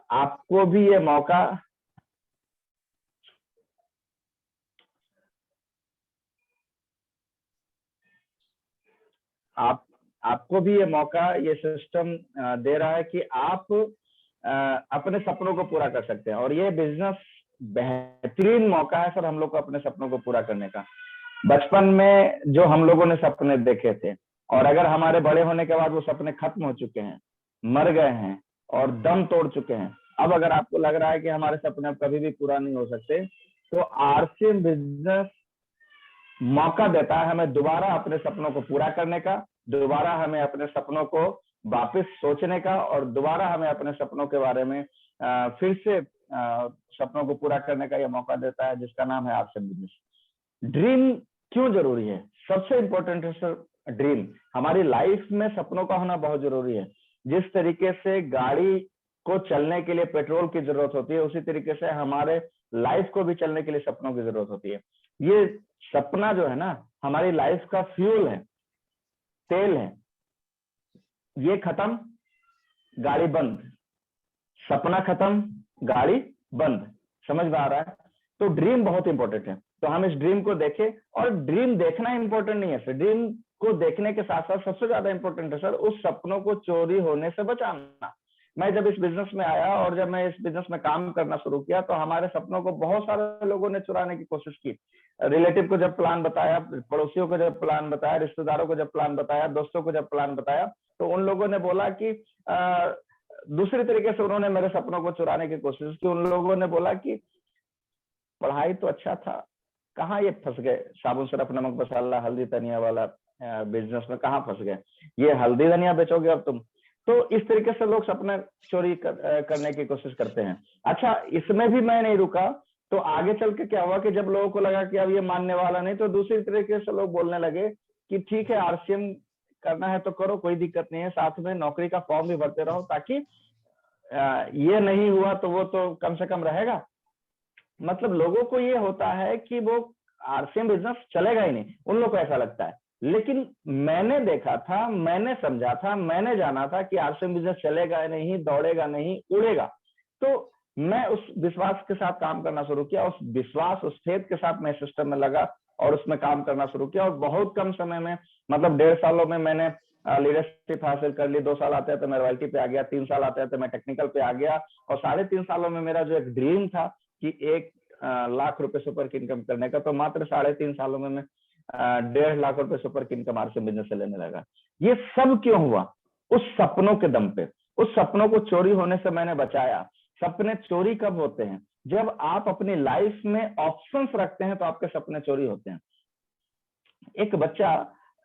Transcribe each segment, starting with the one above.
आपको भी ये मौका आपको भी ये मौका, ये सिस्टम दे रहा है कि आप अपने सपनों को पूरा कर सकते हैं। और ये बिजनेस बेहतरीन मौका है सर हम लोग को अपने सपनों को पूरा करने का। बचपन में जो हम लोगों ने सपने देखे थे, और अगर हमारे बड़े होने के बाद वो सपने खत्म हो चुके हैं, मर गए हैं और दम तोड़ चुके हैं, अब अगर आपको लग रहा है कि हमारे सपने अब कभी भी पूरा नहीं हो सकते, तो आरसीएम बिजनेस मौका देता है हमें दोबारा अपने सपनों को पूरा करने का, दोबारा हमें अपने सपनों को वापस सोचने का, और दोबारा हमें अपने सपनों के बारे में फिर से सपनों को पूरा करने का यह मौका देता है, जिसका नाम है आरसीएम बिजनेस। ड्रीम क्यों जरूरी है? सबसे इंपॉर्टेंट है सर ड्रीम। हमारी लाइफ में सपनों का होना बहुत जरूरी है। जिस तरीके से गाड़ी को चलने के लिए पेट्रोल की जरूरत होती है, उसी तरीके से हमारे लाइफ को भी चलने के लिए सपनों की जरूरत होती है। ये सपना जो है ना, हमारी लाइफ का फ्यूल है, तेल है। ये खत्म, गाड़ी बंद, सपना खत्म, गाड़ी बंद। समझ में आ रहा है? तो ड्रीम बहुत इंपॉर्टेंट है। तो हम इस ड्रीम को देखें, और ड्रीम देखना इंपॉर्टेंट नहीं है सर, ड्रीम को देखने के साथ साथ सबसे ज्यादा इंपॉर्टेंट है सर उस सपनों को चोरी होने से बचाना। मैं जब इस बिजनेस में आया और जब मैं इस बिजनेस में काम करना शुरू किया, तो हमारे सपनों को बहुत सारे लोगों ने चुराने की कोशिश की। रिलेटिव को जब प्लान बताया, पड़ोसियों को जब प्लान बताया, रिश्तेदारों को जब प्लान बताया, दोस्तों को जब प्लान बताया, तो उन लोगों ने बोला कि दूसरी तरीके से उन्होंने मेरे सपनों को चुराने की कोशिश की। उन लोगों ने बोला कि पढ़ाई तो अच्छा था, कहाँ ये फंस गए साबुन सरफ नमक मसाला हल्दी धनिया वाला बिजनेस में, कहाँ फंस गए? ये हल्दी धनिया बेचोगे अब तुम? तो इस तरीके से लोग सपने चोरी करने की कोशिश करते हैं। अच्छा, इसमें भी मैं नहीं रुका, तो आगे चल के क्या हुआ कि जब लोगों को लगा कि अब ये मानने वाला नहीं, तो दूसरी तरीके से लोग बोलने लगे कि ठीक है, आरसीएम करना है तो करो, कोई दिक्कत नहीं है, साथ में नौकरी का फॉर्म भी भरते रहो, ताकि ये नहीं हुआ तो वो तो कम से कम रहेगा। मतलब लोगों को ये होता है कि वो आरसीएम बिजनेस चलेगा ही नहीं, उन लोगों को ऐसा लगता है। लेकिन मैंने देखा था, मैंने समझा था, मैंने जाना था कि आरसीएम बिजनेस चलेगा नहीं, दौड़ेगा नहीं, उड़ेगा। तो मैं उस विश्वास के साथ काम करना शुरू किया, उस विश्वास, उस फेथ के साथ मैं सिस्टम में लगा और उसमें काम करना शुरू किया। और बहुत कम समय में, मतलब 1.5 सालों में मैंने लीडरशिप हासिल कर ली। 2 साल आते हैं तो मैं रॉयल्टी पे आ गया, 3 साल आते हैं तो मैं टेक्निकल पे आ गया, और 3.5 सालों में मेरा जो एक ड्रीम था कि 1 लाख रुपए सुपर की इनकम करने का, तो मात्र 3.5 सालों में मैं 1.5 लाख रुपए सुपर की इनकम आरसीएम बिजनेस से लेने लगा। ये सब क्यों हुआ? उस सपनों के दम पे। उस सपनों को चोरी होने से मैंने बचाया। सपने चोरी कब होते हैं? जब आप अपनी लाइफ में ऑप्शंस रखते हैं तो आपके सपने चोरी होते हैं। एक बच्चा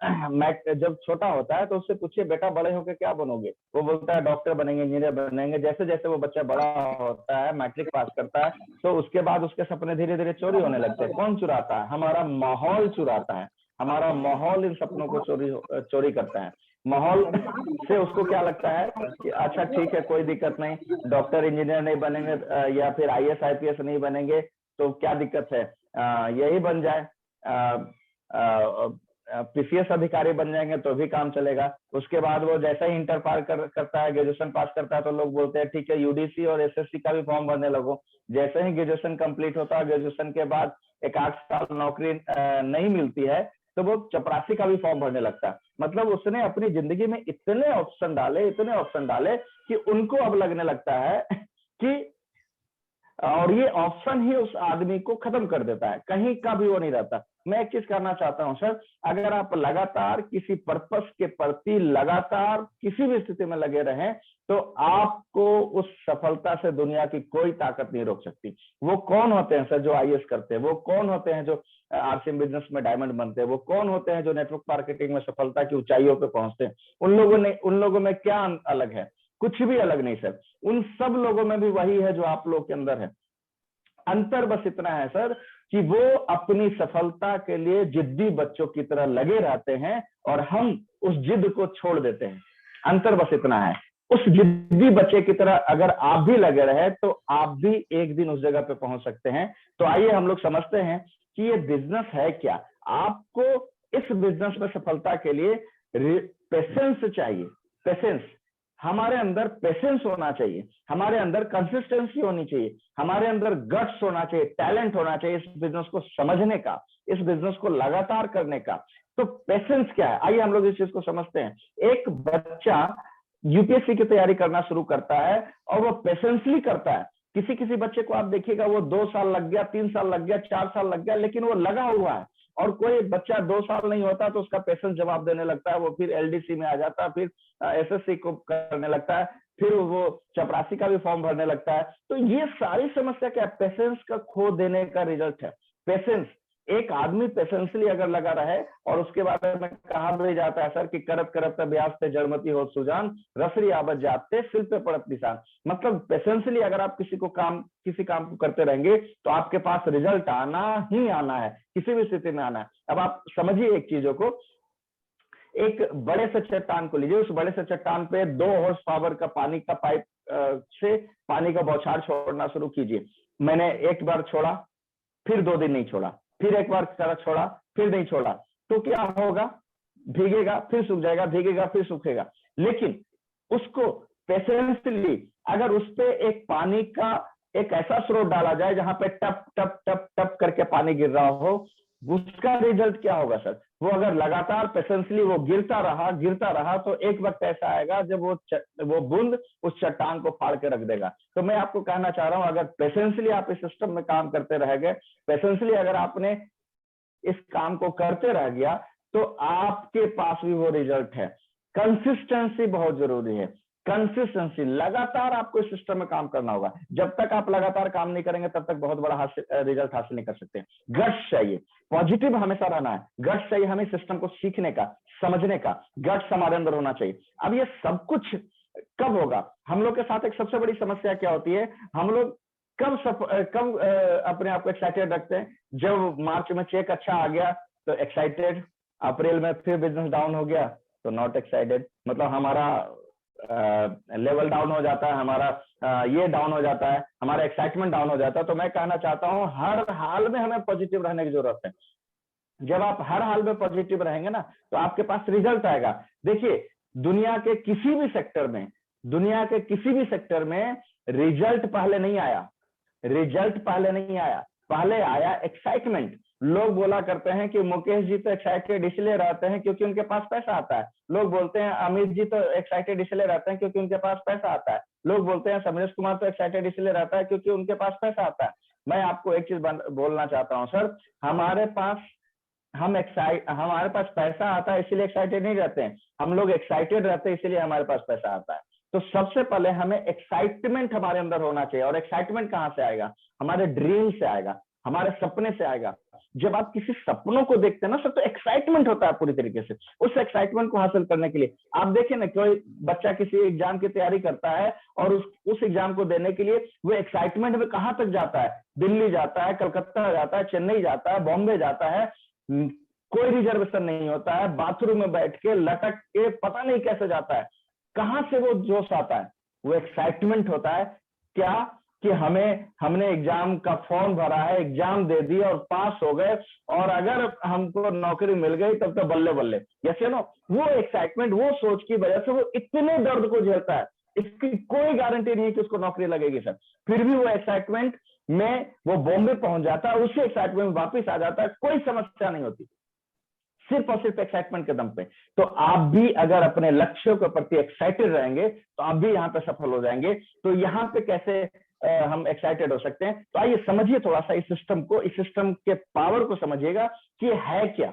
जब छोटा होता है तो उससे पूछिए, बेटा बड़े होकर क्या बनोगे? वो बोलता है डॉक्टर बनेंगे, इंजीनियर बनेंगे। जैसे जैसे वो बच्चा बड़ा होता है, मैट्रिक पास करता है, तो उसके बाद उसके सपने धीरे धीरे चोरी होने लगते हैं। कौन चुराता है? हमारा माहौल चुराता है। हमारा माहौल इन सपनों को चोरी करता है। माहौल से उसको क्या लगता है कि अच्छा ठीक है, कोई दिक्कत नहीं, डॉक्टर इंजीनियर नहीं बनेंगे या फिर आईएएस आईपीएस नहीं बनेंगे तो क्या दिक्कत है, यही बन जाए, पीसीएस अधिकारी बन जाएंगे तो भी काम चलेगा। उसके बाद वो जैसा ही इंटर पार करता है, ग्रेजुएशन पास करता है, तो लोग बोलते हैं ठीक है, यूडीसी और एसएससी का भी फॉर्म भरने लगो। जैसे ही ग्रेजुएशन कंप्लीट होता है, ग्रेजुएशन के बाद 1-8 साल नौकरी नहीं मिलती है, तो वो चपरासी का भी फॉर्म भरने लगता है। मतलब उसने अपनी जिंदगी में इतने ऑप्शन डाले कि उनको अब लगने लगता है कि, और ये ऑप्शन ही उस आदमी को खत्म कर देता है, कहीं का भी वो नहीं रहता। मैं एक चीज करना चाहता हूं सर, अगर आप लगातार किसी पर्पस के प्रति लगातार किसी भी स्थिति में लगे रहें, तो आपको उस सफलता से दुनिया की कोई ताकत नहीं रोक सकती। वो कौन होते हैं सर जो आईएएस करते हैं? वो कौन होते हैं जो आरसीएम बिजनेस में डायमंड बनते हैं? वो कौन होते हैं जो नेटवर्क मार्केटिंग में सफलता की ऊंचाइयों पे पहुंचते हैं? उन लोगों में क्या अलग है? कुछ भी अलग नहीं सर। उन सब लोगों में भी वही है जो आप लोग के अंदर है। अंतर बस इतना है सर कि वो अपनी सफलता के लिए जिद्दी बच्चों की तरह लगे रहते हैं और हम उस जिद को छोड़ देते हैं। अंतर बस इतना है। उस जिद्दी बच्चे की तरह अगर आप भी लगे रहे तो आप भी एक दिन उस जगह पे पहुंच सकते हैं। तो आइए हम लोग समझते हैं कि ये बिजनेस है क्या। आपको इस बिजनेस में सफलता के लिए पेशेंस चाहिए। पेशेंस, हमारे अंदर पेशेंस होना चाहिए, हमारे अंदर कंसिस्टेंसी होनी चाहिए, हमारे अंदर गट्स होना चाहिए, टैलेंट होना चाहिए इस बिजनेस को समझने का, इस बिजनेस को लगातार करने का। तो पेशेंस क्या है, आइए हम लोग इस चीज को समझते हैं। एक बच्चा यूपीएससी की तैयारी करना शुरू करता है और वो पेशेंसली करता है। किसी किसी बच्चे को आप देखिएगा वो 2 साल लग गया, 3 साल लग गया, 4 साल लग गया, लेकिन वो लगा हुआ है। और कोई बच्चा 2 साल नहीं होता तो उसका पेशेंस जवाब देने लगता है, वो फिर एलडीसी में आ जाता है, फिर एसएससी को करने लगता है, फिर वो चपरासी का भी फॉर्म भरने लगता है। तो ये सारी समस्या क्या है, पेशेंस का खो देने का रिजल्ट है। पेशेंस, एक आदमी पेशेंसली अगर लगा रहे, और उसके बारे में कहा भी जाता है सर कि करत करत अभ्यास से जड़मती हो सुजान, रसरी आबद जाते सिल पे पड़त निशान। मतलब पेशेंसली अगर आप किसी काम को करते रहेंगे तो आपके पास रिजल्ट आना ही आना है, किसी भी स्थिति में आना है। अब आप समझिए एक चीजों को, एक बड़े से चट्टान को लीजिए, उस बड़े से चट्टान पे 2 हॉर्स पावर का पानी का पाइप से पानी का बौछार छोड़ना शुरू कीजिए। मैंने एक बार छोड़ा, फिर 2 दिन नहीं छोड़ा, फिर एक बार छोड़ा, फिर नहीं छोड़ा, तो क्या होगा, भीगेगा फिर सूख जाएगा, भीगेगा फिर सूखेगा। लेकिन उसको पेशेंसली अगर उस पे एक पानी का एक ऐसा स्रोत डाला जाए जहां पे टप टप टप टप करके पानी गिर रहा हो, उसका रिजल्ट क्या होगा सर, वो अगर लगातार पेशेंसली वो गिरता रहा तो एक वक्त ऐसा आएगा जब वो बूंद उस चट्टान को फाड़ के रख देगा। तो मैं आपको कहना चाह रहा हूं, अगर पेशेंसली आप इस सिस्टम में काम करते रह गए, पेशेंसली अगर आपने इस काम को करते रह गया, तो आपके पास भी वो रिजल्ट है। कंसिस्टेंसी बहुत जरूरी है, कंसिस्टेंसी, लगातार आपको इस सिस्टम में काम करना होगा। जब तक आप लगातार काम नहीं करेंगे तब तक बहुत बड़ा रिजल्ट हासिल नहीं कर सकते। गट्स चाहिए, पॉजिटिव हमेशा रहना है, गट्स चाहिए हमें सिस्टम को सीखने का, समझने का, गट्स हमारे अंदर होना चाहिए। अब ये सब कुछ कब होगा, हम लोग के साथ एक सबसे बड़ी समस्या क्या होती है, हम लोग कब अपने आप को एक्साइटेड रखते हैं, जब मार्च में चेक अच्छा आ गया तो एक्साइटेड, अप्रैल में फिर बिजनेस डाउन हो गया तो नॉट एक्साइटेड। मतलब हमारा लेवल डाउन हो जाता है, हमारा ये डाउन हो जाता है, हमारा एक्साइटमेंट डाउन हो जाता है। तो मैं कहना चाहता हूं हर हाल में हमें पॉजिटिव रहने की जरूरत है। जब आप हर हाल में पॉजिटिव रहेंगे ना तो आपके पास रिजल्ट आएगा। देखिए दुनिया के किसी भी सेक्टर में रिजल्ट पहले नहीं आया, पहले आया एक्साइटमेंट। लोग बोला करते हैं कि मुकेश जी तो एक्साइटेड इसलिए रहते हैं क्योंकि उनके पास पैसा आता है। लोग बोलते हैं अमित जी तो एक्साइटेड इसलिए रहते हैं क्योंकि उनके पास पैसा आता है। लोग बोलते हैं समरेश कुमार तो एक्साइटेड इसलिए रहता है क्योंकि उनके पास पैसा आता है। मैं आपको एक चीज बोलना चाहता हूं सर, हमारे पास पैसा आता है इसलिए एक्साइटेड नहीं रहते हैं, हम लोग एक्साइटेड रहते हैं इसलिए हमारे पास पैसा आता है। तो सबसे पहले हमें एक्साइटमेंट हमारे अंदर होना चाहिए। और एक्साइटमेंट कहां से आएगा, हमारे ड्रीम से आएगा, हमारे सपने से आएगा। जब आप किसी सपनों को देखते हैं ना सर तो एक्साइटमेंट होता है पूरी तरीके से। उस एक्साइटमेंट को हासिल करने के लिए आप देखें ना, कोई बच्चा किसी एग्जाम की तैयारी करता है और उस एग्जाम को देने के लिए वो एक्साइटमेंट में कहां तक जाता है, दिल्ली जाता है, कलकत्ता जाता है, चेन्नई जाता है, बॉम्बे जाता है, कोई रिजर्वेशन नहीं होता है, बाथरूम में बैठ के लटक के पता नहीं कैसे जाता है। कहां से वो जोश आता है, वो एक्साइटमेंट होता है। क्या कि हमने एग्जाम का फॉर्म भरा है, एग्जाम दे दी और पास हो गए, और अगर हमको नौकरी मिल गई तब तो बल्ले बल्ले। जैसे ना वो एक्साइटमेंट, वो सोच की वजह से वो इतने दर्द को झेलता है, इसकी कोई गारंटी नहीं है कि उसको नौकरी लगेगी सर, फिर भी वो एक्साइटमेंट में वो बॉम्बे पहुंच जाता है, उसी एक्साइटमेंट में वापिस आ जाता है, कोई समस्या नहीं होती, सिर्फ और सिर्फ एक्साइटमेंट के दम पे। तो आप भी अगर अपने लक्ष्यों के प्रति एक्साइटेड रहेंगे तो आप भी यहाँ पे सफल हो जाएंगे। तो यहाँ पे कैसे हम एक्साइटेड हो सकते हैं, तो आइए समझिए थोड़ा सा इस सिस्टम को, इस सिस्टम के पावर को समझिएगा कि है क्या।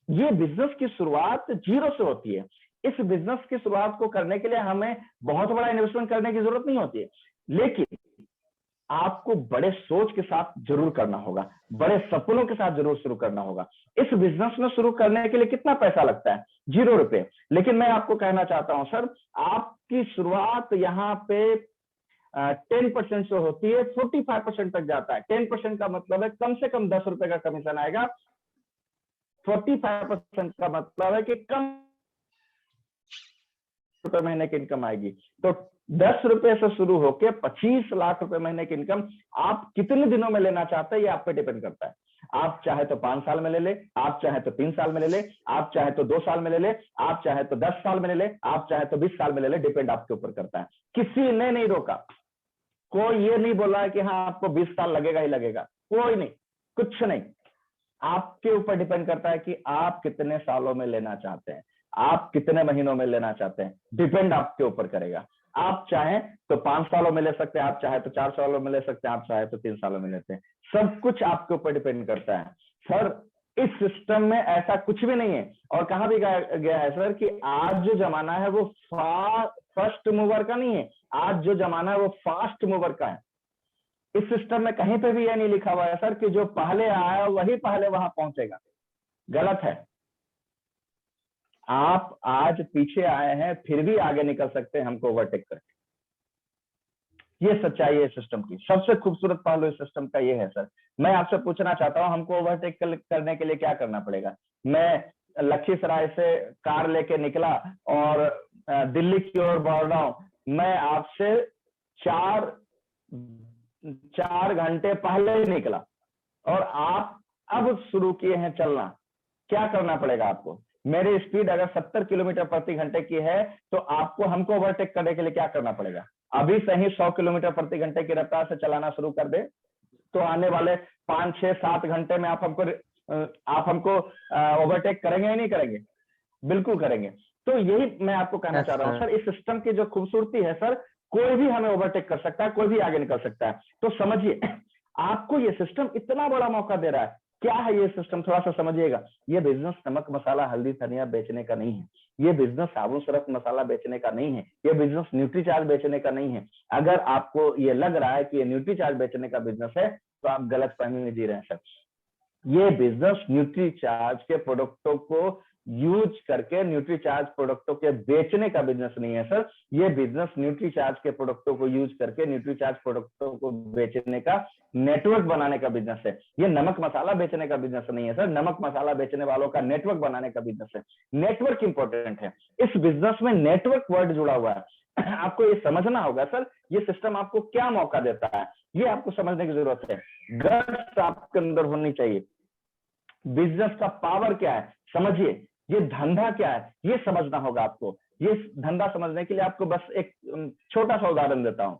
ये बिजनेस की शुरुआत 0 से होती है। इस बिजनेस की शुरुआत को करने के लिए हमें बहुत बड़ा इन्वेस्टमेंट करने की जरूरत नहीं होती है, लेकिन आपको बड़े सोच के साथ जरूर करना होगा, बड़े सपनों के साथ जरूर शुरू करना होगा। इस बिजनेस में शुरू करने के लिए कितना पैसा लगता है, 0 रुपए। लेकिन मैं आपको कहना चाहता हूं सर, आपकी शुरुआत यहाँ पे 10% से होती है, 45% तक जाता है। 10% का मतलब है कम से कम 10 रुपए का कमीशन आएगा, 45% का मतलब है कि कम रुपए महीने की इनकम आएगी। तो 10 रुपए से शुरू होकर 25 लाख रुपए महीने की इनकम आप कितने दिनों में लेना चाहते हैं, ये आप पे डिपेंड करता है। आप चाहे तो 5 साल में ले ले, आप चाहे तो 3 साल में ले ले, आप चाहे तो 2 साल में ले ले, आप चाहे तो 10 साल में ले ले, आप चाहे तो 20 साल में ले ले, डिपेंड आपके ऊपर करता है। किसी ने नहीं रोका, कोई ये नहीं बोला है कि हाँ आपको 20 साल लगेगा ही लगेगा, कोई नहीं, कुछ नहीं। आपके ऊपर डिपेंड करता है कि आप कितने सालों में लेना चाहते हैं, आप कितने महीनों में लेना चाहते हैं, डिपेंड आपके ऊपर करेगा। आप चाहें तो 5 सालों में ले सकते हैं, आप चाहे तो 4 सालों में ले सकते हैं, आप चाहे तो 3 सालों में लेते हैं, सब कुछ आपके ऊपर डिपेंड करता है। सर इस सिस्टम में ऐसा कुछ भी नहीं है, और कहा भी गया है सर कि आज जो जमाना है वो फर्स्ट मूवर का नहीं है, आज जो जमाना है वो फास्ट मूवर का है। इस सिस्टम में कहीं पे भी यह नहीं लिखा हुआ है सर कि जो पहले आया वही पहले वहां पहुंचेगा, गलत है। आप आज पीछे आए हैं फिर भी आगे निकल सकते हैं हमको ओवरटेक करके। ये सच्चाई है सिस्टम की। सबसे खूबसूरत पहलू इस सिस्टम का ये है सर। मैं आपसे पूछना चाहता हूं हमको ओवरटेक करने के लिए क्या करना पड़ेगा? मैं लखीसराय से कार लेके निकला और दिल्ली की ओर बढ़ रहा हूं, मैं आपसे 4 घंटे पहले ही निकला और आप अब शुरू किए हैं चलना। क्या करना पड़ेगा आपको? मेरी स्पीड अगर 70 किलोमीटर प्रति घंटे की है तो आपको हमको ओवरटेक करने के लिए क्या करना पड़ेगा? अभी से ही 100 किलोमीटर प्रति घंटे की रफ्तार से चलाना शुरू कर दे तो आने वाले 5, 6, 7 घंटे में आप हमको ओवरटेक करेंगे ही नहीं करेंगे? बिल्कुल करेंगे। तो यही मैं आपको कहना चाह रहा हूँ सर, इस सिस्टम की जो खूबसूरती है सर, कोई भी हमें ओवरटेक कर सकता है, कोई भी आगे निकल सकता है। तो समझिए आपको ये सिस्टम इतना बड़ा मौका दे रहा है। क्या है ये सिस्टम? थोड़ा सा समझिएगा। ये बिजनेस नमक मसाला हल्दी धनिया बेचने का नहीं है, ये बिजनेस साबुन सरफ मसाला बेचने का नहीं है, ये बिजनेस न्यूट्रीचार्ज बेचने का नहीं है। अगर आपको ये लग रहा है कि ये न्यूट्रीचार्ज बेचने का बिजनेस है तो आप गलत फहमी में जी रहे हैं सर। ये बिजनेस न्यूट्रीचार्ज के प्रोडक्टों को यूज करके न्यूट्रीचार्ज प्रोडक्टों के बेचने का बिजनेस नहीं है सर। ये बिजनेस न्यूट्रीचार्ज के प्रोडक्टों को यूज करके न्यूट्रीचार्ज प्रोडक्टों को बेचने का नेटवर्क बनाने का बिजनेस है। ये नमक मसाला बेचने का बिजनेस नहीं है सर, नमक मसाला बेचने वालों का नेटवर्क बनाने का बिजनेस है। नेटवर्क इंपॉर्टेंट है इस बिजनेस में, नेटवर्क वर्ड जुड़ा हुआ है। आपको ये समझना होगा सर, ये सिस्टम आपको क्या मौका देता है, ये आपको समझने की जरूरत है। गट्स आपके अंदर होनी चाहिए। बिजनेस का पावर क्या है समझिए, ये धंधा क्या है ये समझना होगा आपको। ये धंधा समझने के लिए आपको बस एक छोटा सा उदाहरण देता हूं।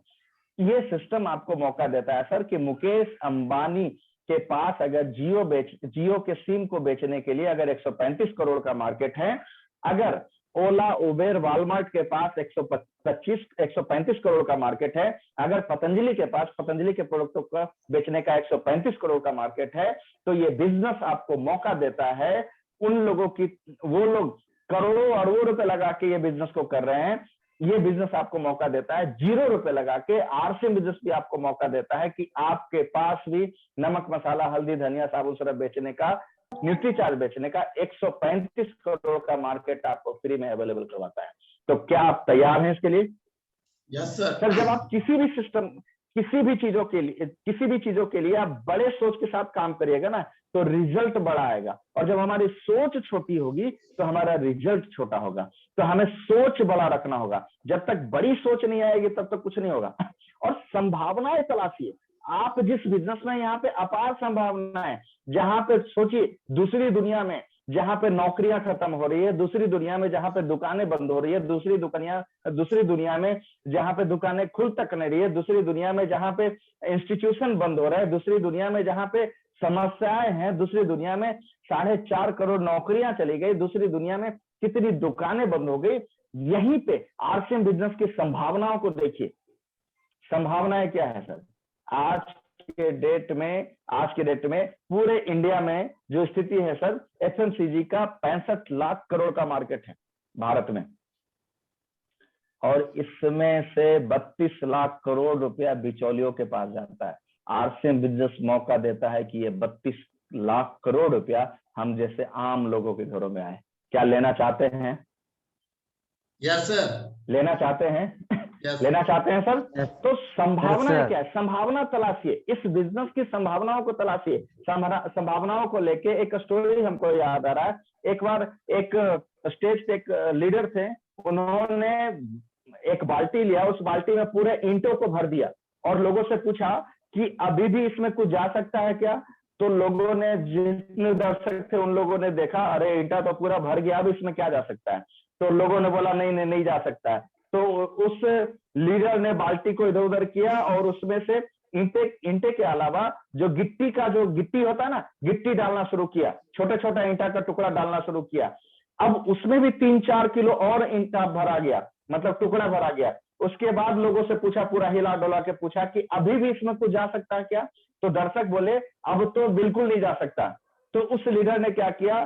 ये सिस्टम आपको मौका देता है सर कि मुकेश अंबानी के पास अगर जियो के सिम को बेचने के लिए अगर 135 करोड़ का मार्केट है, अगर ओला उबेर वॉलमार्ट के पास 135 करोड़ का मार्केट है, अगर पतंजलि के पास पतंजलि के प्रोडक्टों का बेचने का 135 करोड़ का मार्केट है, तो ये बिजनेस आपको मौका देता है उन लोगों की, वो लोग करोड़ों अरबों रुपए लगा के ये बिजनेस को कर रहे हैं, ये बिजनेस आपको मौका देता है 0 रुपए लगा के। आरसीएम बिजनेस भी आपको मौका देता है कि आपके पास भी नमक मसाला हल्दी धनिया साबुन सरफ बेचने का, न्यूट्रीचार्ज बेचने का 135 करोड़ का मार्केट आपको फ्री में अवेलेबल करवाता है। तो क्या आप तैयार हैं इसके लिए? Yes sir. सर जब आप किसी भी सिस्टम, किसी भी चीजों के लिए आप बड़े सोच के साथ काम करिएगा ना तो रिजल्ट बड़ा आएगा, और जब हमारी सोच छोटी होगी तो हमारा रिजल्ट छोटा होगा। तो हमें सोच बड़ा रखना होगा। जब तक बड़ी सोच नहीं आएगी तब तक कुछ नहीं होगा। और संभावनाएं तलाशिए। आप जिस बिजनेस में यहाँ पे अपार संभावना है, जहां पे सोचिए दूसरी दुनिया में जहां पे नौकरियां खत्म हो रही है, दूसरी दुनिया में जहां पे दुकानें बंद हो रही है, दूसरी दुनिया में जहां पे दुकानें खुल तक नहीं रही है, दूसरी दुनिया में जहां पे इंस्टीट्यूशन बंद हो रहा है, दूसरी दुनिया में जहां पे समस्याएं हैं, दूसरी दुनिया में 4.5 करोड़ नौकरियां चली गई, दूसरी दुनिया में कितनी दुकानें बंद हो गई। यहीं पे आरसीएम बिजनेस की संभावनाओं को देखिए। संभावनाएं क्या है सर? आज के डेट में पूरे इंडिया में जो स्थिति है सर, एफएमसीजी का 65 लाख करोड़ का मार्केट है भारत में, और इसमें से 32 लाख करोड़ रुपया बिचौलियों के पास जाता है। आरसीएम बिजनेस मौका देता है कि ये 32 लाख करोड़ रुपया हम जैसे आम लोगों के घरों में आए। क्या लेना चाहते हैं? Yes sir. लेना चाहते हैं? लेना चाहते हैं सर? तो संभावना क्या है? संभावना तलाशिए, इस बिजनेस की संभावनाओं को तलाशिए। संभावनाओं को लेके एक स्टोरी हमको याद आ रहा है। एक बार एक स्टेज पे एक लीडर थे, उन्होंने एक बाल्टी लिया, उस बाल्टी में पूरे ईंटों को भर दिया और लोगों से पूछा कि अभी भी इसमें कुछ जा सकता है क्या? तो लोगों ने, जितने दर्शक थे उन लोगों ने देखा, अरे ईंटा तो पूरा भर गया, अब इसमें क्या जा सकता है। तो लोगों ने बोला नहीं नहीं नहीं जा सकता है। तो उस लीडर ने बाल्टी को इधर उधर किया और उसमें से ईंटे ईंटे के अलावा जो गिट्टी का, जो गिट्टी होता है ना, गिट्टी डालना शुरू किया, छोटे छोटा ईंटा का टुकड़ा डालना शुरू किया। अब उसमें भी 3-4 किलो और ईंटा भरा गया, मतलब टुकड़ा भरा गया। उसके बाद लोगों से पूछा, पूरा हिला डोला के पूछा कि अभी भी इसमें कुछ जा सकता है क्या। तो दर्शक बोले अब तो बिल्कुल नहीं जा सकता। तो उस लीडर ने क्या किया,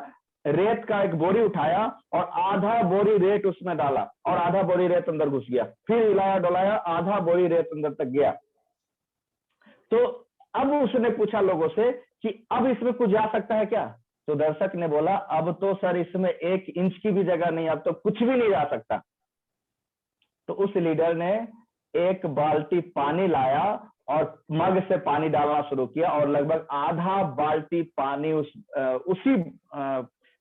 रेत का एक बोरी उठाया और आधा बोरी रेत उसमें डाला और आधा बोरी रेत अंदर घुस गया, फिर हिलाया डोलाया, आधा बोरी रेत अंदर तक गया। तो अब उसने पूछा लोगों से कि अब इसमें कुछ जा सकता है क्या। तो दर्शक ने बोला अब तो सर इसमें 1 इंच की भी जगह नहीं, अब तो कुछ भी नहीं जा सकता। तो उस लीडर ने एक बाल्टी पानी लाया और मग से पानी डालना शुरू किया और लगभग आधा बाल्टी पानी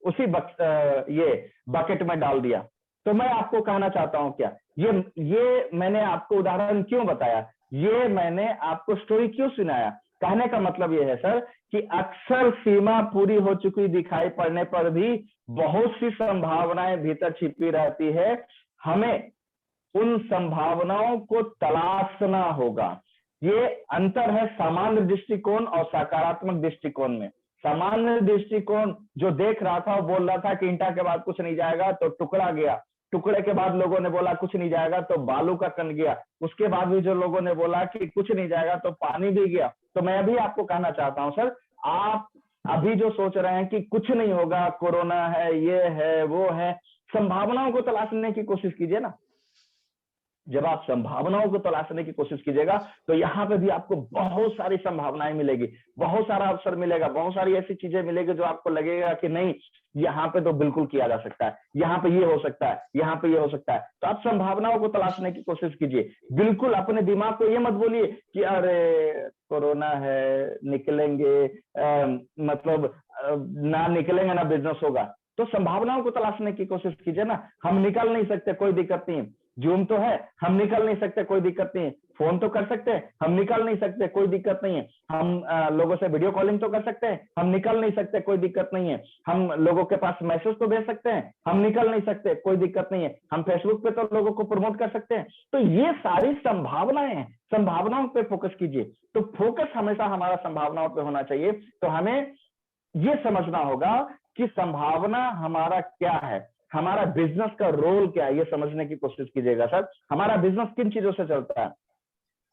उसी ये बकेट में डाल दिया। तो मैं आपको कहना चाहता हूं क्या, ये मैंने आपको उदाहरण क्यों बताया, ये मैंने आपको स्टोरी क्यों सुनाया। कहने का मतलब ये है सर कि अक्सर सीमा पूरी हो चुकी दिखाई पड़ने पर भी बहुत सी संभावनाएं भीतर छिपी रहती है। हमें उन संभावनाओं को तलाशना होगा। ये अंतर है सामान्य दृष्टिकोण और सकारात्मक दृष्टिकोण में। सामान्य दृष्टिकोण जो देख रहा था, वो बोल रहा था कि ईंटा के बाद कुछ नहीं जाएगा, तो टुकड़ा गया। टुकड़े के बाद लोगों ने बोला कुछ नहीं जाएगा, तो बालू का कण गया। उसके बाद भी जो लोगों ने बोला कि कुछ नहीं जाएगा, तो पानी भी गया। तो मैं अभी आपको कहना चाहता हूं सर, आप अभी जो सोच रहे हैं कि कुछ नहीं होगा, कोरोना है, ये है, वो है, संभावनाओं को तलाशने की कोशिश कीजिए ना। जब आप संभावनाओं को तलाशने की कोशिश कीजिएगा तो यहाँ पे भी आपको बहुत सारी संभावनाएं मिलेगी, बहुत सारा अवसर मिलेगा, बहुत सारी ऐसी चीजें मिलेगी जो आपको लगेगा कि नहीं, यहाँ पे तो बिल्कुल किया जा सकता है, यहाँ पे ये हो सकता है, यहाँ पे ये हो सकता है। तो आप संभावनाओं को तलाशने की कोशिश कीजिए। बिल्कुल अपने दिमाग को ये मत बोलिए कि अरे कोरोना है, निकलेंगे, मतलब ना निकलेंगे ना बिजनेस होगा। तो संभावनाओं को तलाशने की कोशिश कीजिए ना। हम निकल नहीं सकते, कोई दिक्कत नहीं, जूम तो है, हम निकल नहीं सकते, कोई दिक्कत नहीं है। फोन तो कर सकते हैं, हम निकल नहीं सकते, कोई दिक्कत नहीं है। हम लोगों से वीडियो कॉलिंग तो कर सकते हैं, हम निकल नहीं सकते, कोई दिक्कत नहीं है। हम लोगों के पास मैसेज तो भेज सकते हैं, हम निकल नहीं सकते, कोई दिक्कत नहीं है। हम फेसबुक पे तो लोगों को प्रमोट कर सकते हैं। तो ये सारी संभावनाएं हैं, संभावनाओं पे फोकस कीजिए। तो फोकस हमेशा हमारा संभावनाओं पे होना चाहिए। तो हमें ये समझना होगा कि संभावना हमारा क्या है, हमारा बिजनेस का रोल क्या है, ये समझने की कोशिश कीजिएगा सर। हमारा बिजनेस किन चीजों से चलता है।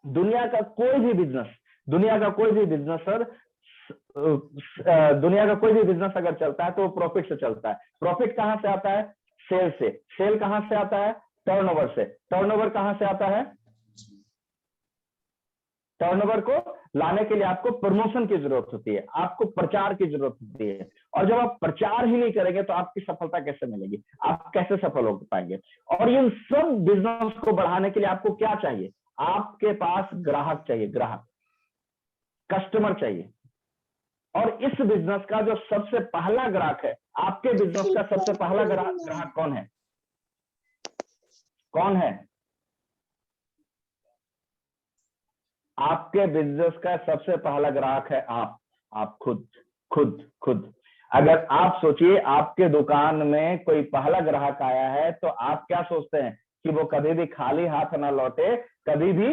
दुनिया का कोई भी बिजनेस सर, दुनिया का कोई भी बिजनेस अगर चलता है तो वो प्रॉफिट से चलता है। प्रॉफिट कहां से आता है, सेल से। सेल कहां से आता है, टर्नओवर से। टर्नओवर कहां से आता है, टर्नओवर को लाने के लिए आपको प्रमोशन की जरूरत होती है, आपको प्रचार की जरूरत होती है। और जब आप प्रचार ही नहीं करेंगे तो आपकी सफलता कैसे मिलेगी, आप कैसे सफल हो पाएंगे। और इन सब बिजनेस को बढ़ाने के लिए आपको क्या चाहिए, आपके पास ग्राहक चाहिए, ग्राहक, कस्टमर चाहिए। और इस बिजनेस का जो सबसे पहला ग्राहक है, आपके बिजनेस का सबसे पहला ग्राहक कौन है, कौन है? आपके बिजनेस का सबसे पहला ग्राहक है आप खुद। अगर आप सोचिए आपके दुकान में कोई पहला ग्राहक आया है तो आप क्या सोचते हैं कि वो कभी भी खाली हाथ ना लौटे, कभी भी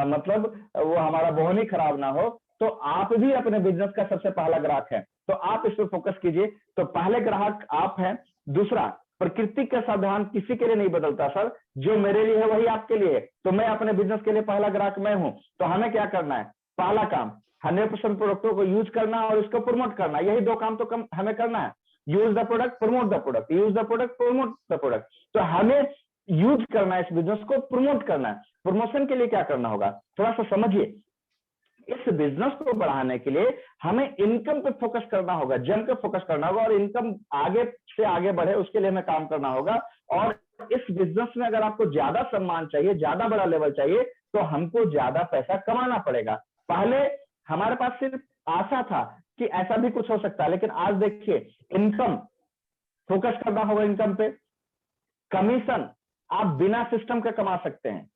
मतलब वो हमारा बोहनी खराब ना हो। तो आप भी अपने बिजनेस का सबसे पहला ग्राहक है, तो आप इस पर फोकस कीजिए। तो पहले ग्राहक आप हैं। दूसरा, प्रकृति का संविधान किसी के लिए नहीं बदलता सर, जो मेरे लिए है वही आपके लिए है। तो मैं अपने बिजनेस के लिए पहला ग्राहक मैं हूं। तो हमें क्या करना है, पहला काम 100% प्रोडक्टों को यूज करना और उसको प्रमोट करना। यही 2 काम तो हमें करना है, use the product, promote the product, use the product, promote the product. तो हमें यूज करना है, इस बिजनेस को प्रमोट करना है। प्रमोशन के लिए क्या करना होगा, थोड़ा सा समझिए। इस बिजनेस को बढ़ाने के लिए हमें इनकम पे फोकस करना होगा, जम के फोकस करना होगा, और इनकम आगे से आगे बढ़े उसके लिए हमें काम करना होगा। और इस बिजनेस में अगर आपको ज्यादा सम्मान चाहिए, ज्यादा बड़ा लेवल चाहिए, तो हमको ज्यादा पैसा कमाना पड़ेगा। पहले हमारे पास सिर्फ आशा था कि ऐसा भी कुछ हो सकता है, लेकिन आज देखिए इनकम, फोकस करना होगा इनकम पे। कमीशन आप बिना सिस्टम के कमा सकते हैं,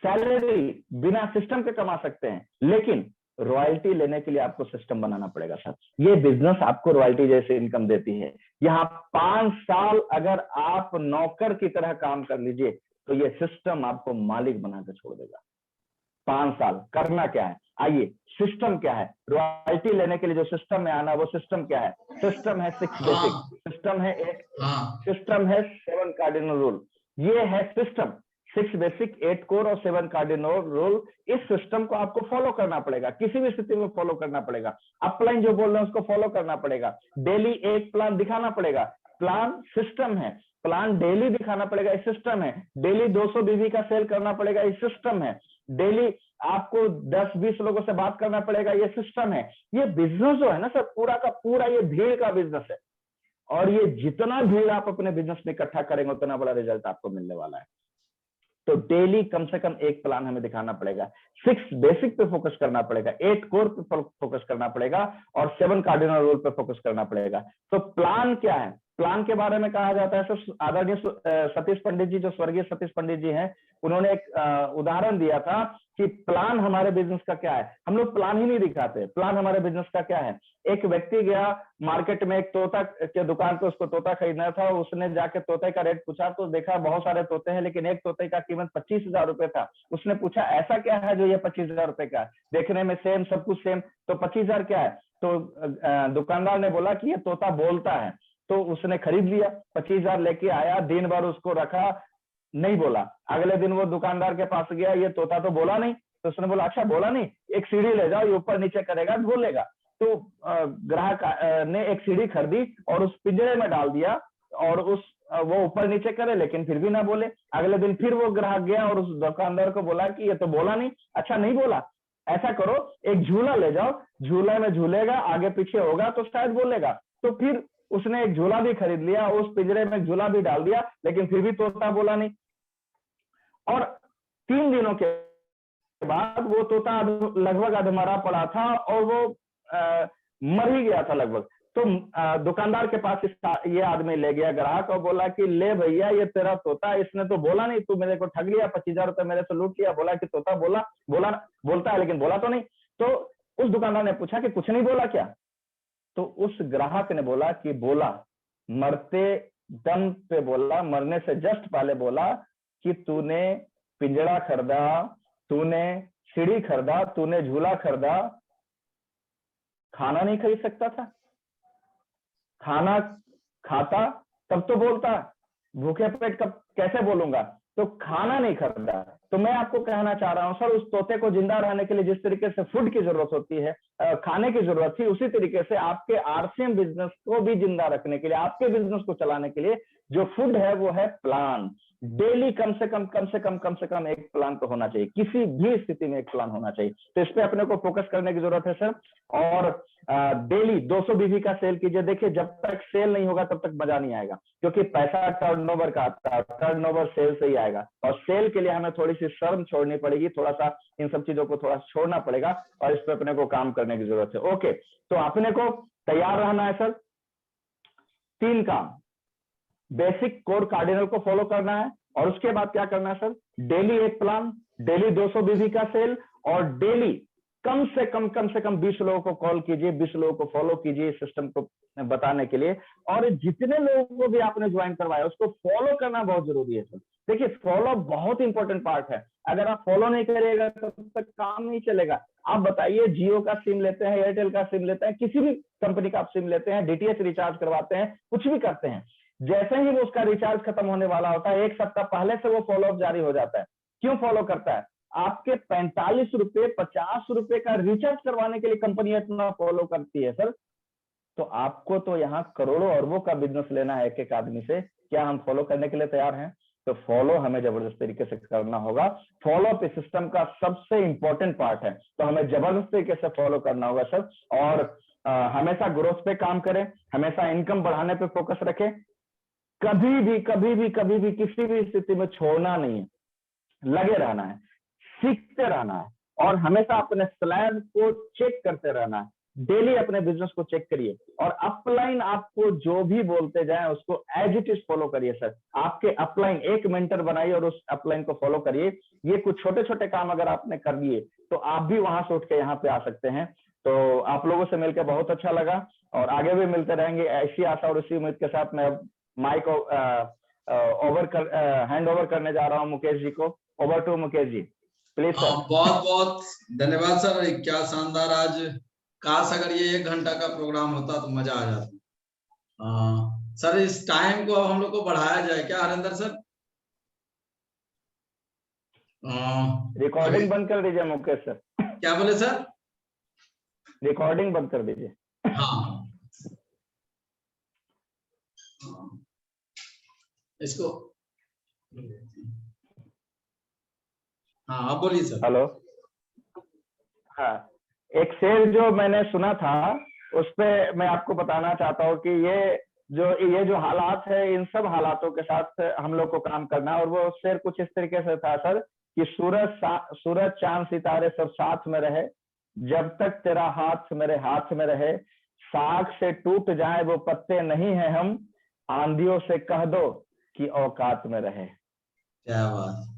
सैलरी बिना सिस्टम के कमा सकते हैं, लेकिन रॉयल्टी लेने के लिए आपको सिस्टम बनाना पड़ेगा सर। ये बिजनेस आपको रॉयल्टी जैसे इनकम देती है। यहाँ 5 साल अगर आप नौकर की तरह काम कर लीजिए तो ये सिस्टम आपको मालिक बनाकर छोड़ देगा। 5 साल करना क्या है, आइए सिस्टम क्या है, रॉयल्टी लेने के लिए जो सिस्टम में आना वो सिस्टम क्या है। सिस्टम है 6 बेसिक, सिस्टम है सिस्टम है 7 कार्डिनल रूल। ये है सिस्टम, 6 बेसिक, 8 कोर और 7 कार्डिनल रूल। इस सिस्टम को आपको फॉलो करना पड़ेगा, किसी भी स्थिति में फॉलो करना पड़ेगा। अपलाइन जो बोल रहे हैं उसको फॉलो करना पड़ेगा। डेली एक प्लान दिखाना पड़ेगा, प्लान सिस्टम है। प्लान डेली दिखाना पड़ेगा, इस सिस्टम है। डेली 200 बीवी का सेल करना पड़ेगा, इस सिस्टम है। डेली आपको 10-20 लोगों से बात करना पड़ेगा, ये सिस्टम है। ये बिजनेस जो है ना सर, पूरा का पूरा ये भीड़ का बिजनेस है। और ये जितना भीड़ आप अपने बिजनेस में इकट्ठा करेंगे उतना बड़ा रिजल्ट आपको मिलने वाला है। तो डेली कम से कम एक प्लान हमें दिखाना पड़ेगा। 6 बेसिक पे फोकस करना पड़ेगा, 8 कोर पे फोकस करना पड़ेगा और 7 कार्डिनल रूल पे फोकस करना पड़ेगा। तो प्लान क्या है, प्लान के बारे में कहा जाता है सर, आदरणीय सतीश पंडित जी, जो स्वर्गीय सतीश पंडित जी हैं, उन्होंने एक उदाहरण दिया था कि प्लान हमारे बिजनेस का क्या है। हम लोग प्लान ही नहीं दिखाते, प्लान हमारे बिजनेस का क्या है। एक व्यक्ति गया मार्केट में, एक तोता के दुकान पे उसको तोता खरीदना था। उसने जाके तोते का रेट पूछा तो देखा बहुत सारे तोते हैं लेकिन एक तोते का कीमत 25,000 रुपए था। उसने पूछा ऐसा क्या है जो ये 25,000 रुपए का है, देखने में सेम, सब कुछ सेम, तो 25,000 क्या है। तो दुकानदार ने बोला कि ये तोता बोलता है। तो उसने खरीद लिया, 25,000 लेके आया, दिन भर उसको रखा, नहीं बोला। अगले दिन वो दुकानदार के पास गया, ये तोता तो बोला नहीं। तो उसने बोला अच्छा बोला नहीं, एक सीढ़ी ले जाओ, ये ऊपर नीचे करेगा बोलेगा। तो ग्राहक ने एक सीढ़ी खरीदी और उस पिंजरे में डाल दिया और वो ऊपर नीचे करे लेकिन फिर भी ना बोले। अगले दिन फिर वो ग्राहक गया और उस दुकानदार को बोला कि ये तो बोला नहीं। अच्छा नहीं बोला, ऐसा करो एक झूला ले जाओ, झूला में झूलेगा, आगे पीछे होगा तो शायद बोलेगा। तो फिर उसने एक झूला भी खरीद लिया, उस पिंजरे में झूला भी डाल दिया लेकिन फिर भी तोता बोला नहीं। और 3 दिनों के बाद वो तोता लगभग अधमरा पड़ा था और वो मर ही गया था लगभग। तो दुकानदार के पास ये आदमी ले गया ग्राहक और बोला कि ले भैया ये तेरा तोता, इसने तो बोला नहीं, तू मेरे को ठग लिया, 25,000 रुपए मेरे से लूट लिया, बोला कि तोता बोलता है लेकिन बोला तो नहीं। तो उस दुकानदार ने पूछा कि कुछ नहीं बोला क्या। तो उस ग्राहक ने बोला कि बोला, मरते दम पे बोला, मरने से जस्ट पहले बोला कि तूने पिंजरा खरीदा, तूने सीढ़ी खरीदा, तूने झूला खरीदा, खाना नहीं खरीद सकता था। खाना खाता तब तो बोलता, भूखे पेट कब कैसे बोलूंगा। तो खाना नहीं खरीदा। तो मैं आपको कहना चाह रहा हूं सर, उस तोते को जिंदा रहने के लिए जिस तरीके से फूड की जरूरत होती है, खाने की जरूरत थी, उसी तरीके से आपके आरसीएम बिजनेस को भी जिंदा रखने के लिए, आपके बिजनेस को चलाने के लिए जो फूड है वो है प्लान। डेली कम से कम एक प्लान तो होना चाहिए, किसी भी स्थिति में एक प्लान होना चाहिए। तो इस पे अपने को फोकस करने की जरूरत है सर। और डेली 200 बीवी का सेल कीजिए। देखिए जब तक सेल नहीं होगा तब तक मजा नहीं आएगा, क्योंकि पैसा टर्नओवर का आता है, टर्नओवर सेल से ही आएगा। और सेल के लिए हमें थोड़ी सी शर्म छोड़नी पड़ेगी, थोड़ा सा इन सब चीजों को थोड़ा छोड़ना पड़ेगा और इस पे अपने को काम करने की जरूरत है। ओके, तो अपने को तैयार रहना है सर। 3 काम, बेसिक कोर कार्डिनल को फॉलो करना है और उसके बाद क्या करना है सर, डेली एक प्लान, डेली 200 बीवी का सेल और डेली कम से कम 20 लोगों को कॉल कीजिए, 20 लोगों को फॉलो कीजिए सिस्टम को बताने के लिए। और जितने लोगों को भी आपने ज्वाइन करवाया उसको फॉलो करना बहुत जरूरी है सर। देखिए फॉलो बहुत इंपॉर्टेंट पार्ट है, अगर आप फॉलो नहीं करिएगा तब तक काम नहीं चलेगा। आप बताइए, जियो का सिम लेते हैं, एयरटेल का सिम लेते हैं, किसी भी कंपनी का आप सिम लेते हैं, डीटीएच रिचार्ज करवाते हैं, कुछ भी करते हैं, जैसे ही वो उसका रिचार्ज खत्म होने वाला होता है 1 सप्ताह पहले से वो फॉलोअप जारी हो जाता है। क्यों फॉलो करता है? आपके 45 रुपए 50 रुपए का रिचार्ज करवाने के लिए कंपनी इतना फॉलो करती है सर। तो आपको तो यहाँ करोड़ों अरबों का बिजनेस लेना है एक एक आदमी से, क्या हम फॉलो करने के लिए तैयार हैं? तो फॉलो हमें जबरदस्त तरीके से करना होगा। फॉलो पे सिस्टम का सबसे इंपॉर्टेंट पार्ट है, तो हमें जबरदस्त तरीके से फॉलो करना होगा सर। और हमेशा ग्रोथ पे काम करें, हमेशा इनकम बढ़ाने पे फोकस रखें, कभी भी किसी भी स्थिति में छोड़ना नहीं है, लगे रहना है, सीखते रहना है और हमेशा अपने स्लैब को चेक करते रहना है। डेली अपने बिजनेस को चेक करिए और अपलाइन आपको जो भी बोलते जाए उसको एज इट इज फॉलो करिए सर। आपके अपलाइन एक मेंटर बनाइए और उस अपलाइन को फॉलो करिए। ये कुछ छोटे छोटे काम अगर आपने कर लिए तो आप भी वहां से उठ के यहाँ पे आ सकते हैं। तो आप लोगों से मिलकर बहुत अच्छा लगा और आगे भी मिलते रहेंगे ऐसी आशा और इसी उम्मीद के साथ मैं अब माइक हैंड ओवर करने जा रहा हूँ मुकेश जी को। Over to Mukesh ji, please sir. बहुत बहुत धन्यवाद सर, क्या शानदार आज। काश अगर ये 1 घंटा का प्रोग्राम होता तो मजा आ जाता। सर इस टाइम को अब हम लोग को बढ़ाया जाए क्या हरेंद्र सर? रिकॉर्डिंग बंद कर दीजिए मुकेश सर। क्या बोले सर? रिकॉर्डिंग बंद कर दीजिए। हाँ इसको, हाँ अब बोलिए सर। हेलो। हाँ, एक शेर जो मैंने सुना था उस पे मैं आपको बताना चाहता हूँ कि ये जो हालात है इन सब हालातों के साथ हम लोग को काम करना। और वो शेर कुछ इस तरीके से था सर कि सूरज चांद सितारे सब साथ में रहे, जब तक तेरा हाथ मेरे हाथ में रहे, साख से टूट जाए वो पत्ते नहीं है हम, आंधियों से कह दो कि औकात में रहे। क्या बात।